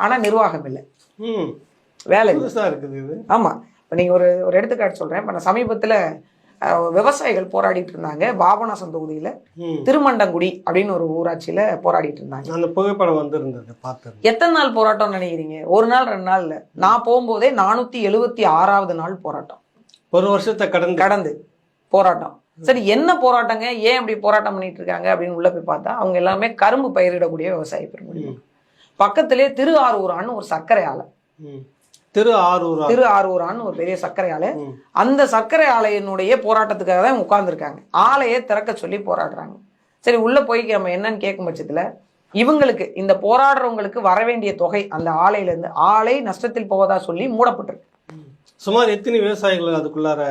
ஆனா நிர்வாகம் இல்லை, வேலை இருக்குது இது. ஆமா, இப்போ நீங்க ஒரு ஒரு எடுத்துக்காட்டு சொல்றேன். இப்போ நான் சமீபத்துல விவசாயிகள் போராடிட்டு இருந்தாங்க பாபநாசம் தொகுதியில திருமண்டங்குடி அப்படின்னு ஒரு ஊராட்சியில போராடிட்டு இருந்தாங்க. அந்த புகைப்படம் வந்திருந்தது பார்த்தேன். எத்தனை நாள் போராட்டம் நினைக்கிறீங்க? ஒரு நாள் 2 நாள் இல்ல, நான் போகும்போதே 476வது நாள் போராட்டம். ஒரு வருஷத்தை கடந்து போராட்டம். சரி, என்ன போராட்டங்க, ஏன் அப்படி போராட்டம் பண்ணிட்டு இருக்காங்க அப்படின்னு உள்ள போய் பார்த்தா அவங்க எல்லாமே கரும்பு பயிரிடக்கூடிய விவசாய பெருங்குடி. பக்கத்திலே திரு ஆரூரான்னு ஒரு சர்க்கரை ஆலை, திரு ஆரூரான்னு ஒரு பெரிய சர்க்கரை ஆலை. அந்த சர்க்கரை ஆலையினுடைய போராட்டத்துக்காக தான் உட்கார்ந்துருக்காங்க. ஆலையை திறக்க சொல்லி போராடுறாங்க. சரி, உள்ள போய் நம்ம என்னன்னு கேட்கும் பட்சத்துல இவங்களுக்கு, இந்த போராடுறவங்களுக்கு வர வேண்டிய தொகை அந்த ஆலையில இருந்து, ஆலை நஷ்டத்தில் போவதா சொல்லி மூடப்பட்டிருக்கு. சுமார் எத்தனை விவசாயிகள் அதுக்குள்ளார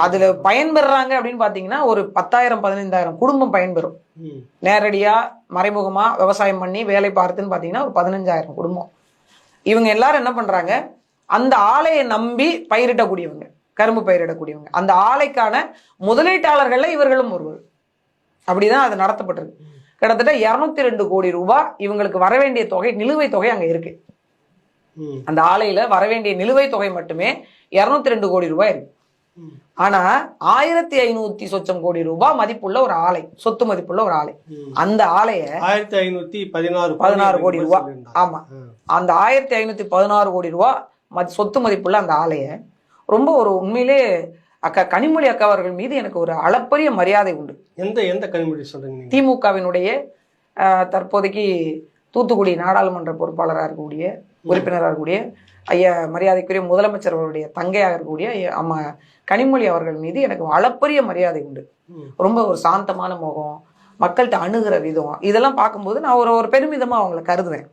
அதுல பயன்பெறாங்க அப்படின்னு பாத்தீங்கன்னா ஒரு 10,000-15,000 குடும்பம் பயன்பெறும். நேரடியா மறைமுகமா விவசாயம் பண்ணி வேலை பார்த்துன்னு பாத்தீங்கன்னா ஒரு 15,000 குடும்பம். இவங்க எல்லாரும் என்ன பண்றாங்க, அந்த ஆலையை நம்பி பயிரிடக்கூடியவங்க, கரும்பு பயிரிடக்கூடியவங்க, அந்த ஆலைக்கான முதலீட்டாளர்கள்ல இவர்களும் ஒருவர். அப்படிதான் அது நடத்தப்பட்டிருக்கு. கிட்டத்தட்ட 202 கோடி ரூபாய் இவங்களுக்கு வர வேண்டிய தொகை, நிலுவைத் தொகை அங்க இருக்கு. அந்த ஆலையில வர வேண்டிய நிலுவைத் தொகை மட்டுமே 202 கோடி ரூபாய் இருக்கு. ஆனா 1500 சொச்சம் கோடி ரூபாய் மதிப்புள்ள ஒரு ஆலை, சொத்து மதிப்புள்ள ஒரு ஆலை. அந்த ஆலைய 1516 கோடி ரூபாய், ஆமா, அந்த 1516 கோடி ரூபாய் சொத்து மதிப்புள்ள அந்த ஆலைய ரொம்ப ஒரு உண்மையிலே அக்கா கனிமொழி அக்கா அவர்கள் மீது எனக்கு ஒரு அளப்பரிய மரியாதை உண்டு. எந்த கனிமொழி சொல்றீங்க? திமுகவினுடைய தற்போதைக்கு தூத்துக்குடி நாடாளுமன்ற பொறுப்பாளராக இருக்கக்கூடிய, உறுப்பினராக இருக்கக்கூடிய ஐயா மரியாதைக்குரிய முதலமைச்சர் அவருடைய தங்கையாக இருக்கக்கூடிய அம்மா கனிமொழி அவர்கள் மீது எனக்கு அளப்பரிய மரியாதை உண்டு. ரொம்ப ஒரு சாந்தமான முகம், மக்கள்கிட்ட அணுகிற விதம், இதெல்லாம் பார்க்கும்போது நான் ஒரு பெருமிதமா அவங்களை கருதுவேன்.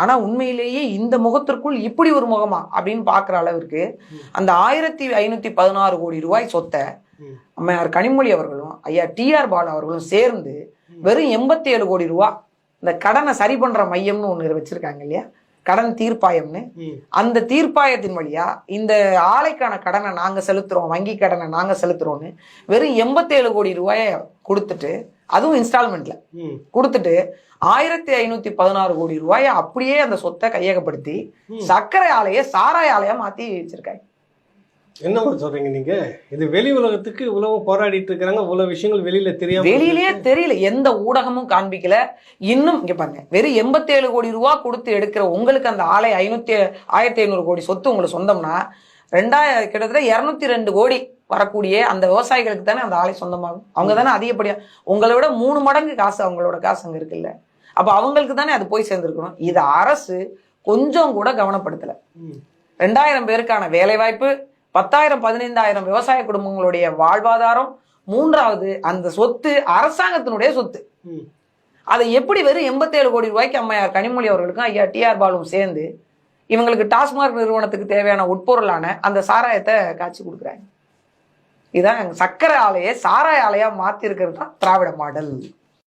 ஆனா உண்மையிலேயே இந்த முகத்திற்குள் இப்படி ஒரு முகமா அப்படின்னு பாக்குற அளவிற்கு அந்த 1516 கோடி ரூபாய் சொத்தை அம்மையார் கனிமொழி அவர்களும் ஐயா டிஆர் பாலு அவர்களும் சேர்ந்து வெறும் 87 கோடி ரூபாய் இந்த கடனை சரி பண்ற மையம்னு ஒண்ணு வச்சிருக்காங்க இல்லையா, கடன் தீர்ப்பாயம்னு, அந்த தீர்ப்பாயத்தின் வழியா இந்த ஆலைக்கான கடனை நாங்க செலுத்துறோம், வங்கி கடனை நாங்க செலுத்துறோம்னு வெறும் 87 கோடி ரூபாய கொடுத்துட்டு, அதுவும் இன்ஸ்டால்மெண்ட்ல கொடுத்துட்டு 1516 கோடி ரூபாய அப்படியே அந்த சொத்தை கையகப்படுத்தி சர்க்கரை ஆலையை சாராய ஆலையா மாத்தி வச்சிருக்காங்க. என்ன சொல்றீங்க நீங்க? இது வெளி உலகத்துக்கு இவ்வளவு போராடிட்டு இருக்காங்க, இவ்வளவு விஷயங்கள் வெளியிலேயே தெரியல, எந்த ஊடகமும் காண்பிக்கல. இன்னும் இங்க பாருங்க, வெறும் 87 கோடி ரூபாய் கொடுத்து எடுக்கிற உங்களுக்கு அந்த ஆலை 1500 கோடி சொத்து உங்களுக்கு சொந்தம்னா கிட்டத்தட்ட 202 கோடி வரக்கூடிய அந்த விவசாயிகளுக்கு தானே அந்த ஆலை சொந்தமாகும். அவங்க தானே அதிகப்படியா, உங்களை விட 3 மடங்கு காசு அவங்களோட காசு அங்க இருக்குல்ல, அப்ப அவங்களுக்கு தானே அது போய் சேர்ந்திருக்கணும். இது அரசு கொஞ்சம் கூட கவனப்படுத்தல. 2000 பேருக்கான வேலை வாய்ப்பு, 10,000-15,000 விவசாய குடும்பங்களுடைய வாழ்வாதாரம், 3வது அந்த சொத்து அரசாங்கத்தினுடைய சொத்து. அதை எப்படி வெறும் 87 கோடி ரூபாய்க்கு அம்மையார் கனிமொழி அவர்களுக்கும் ஐயா டிஆர் பாலும் சேர்ந்து இவங்களுக்கு டாஸ்மாக் நிறுவனத்துக்கு தேவையான உட்பொருளான அந்த சாராயத்தை காட்சி கொடுக்குறாங்க. இதான் சர்க்கரை ஆலையை சாராய ஆலையா மாத்தி இருக்கிறது தான் திராவிட மாடல்.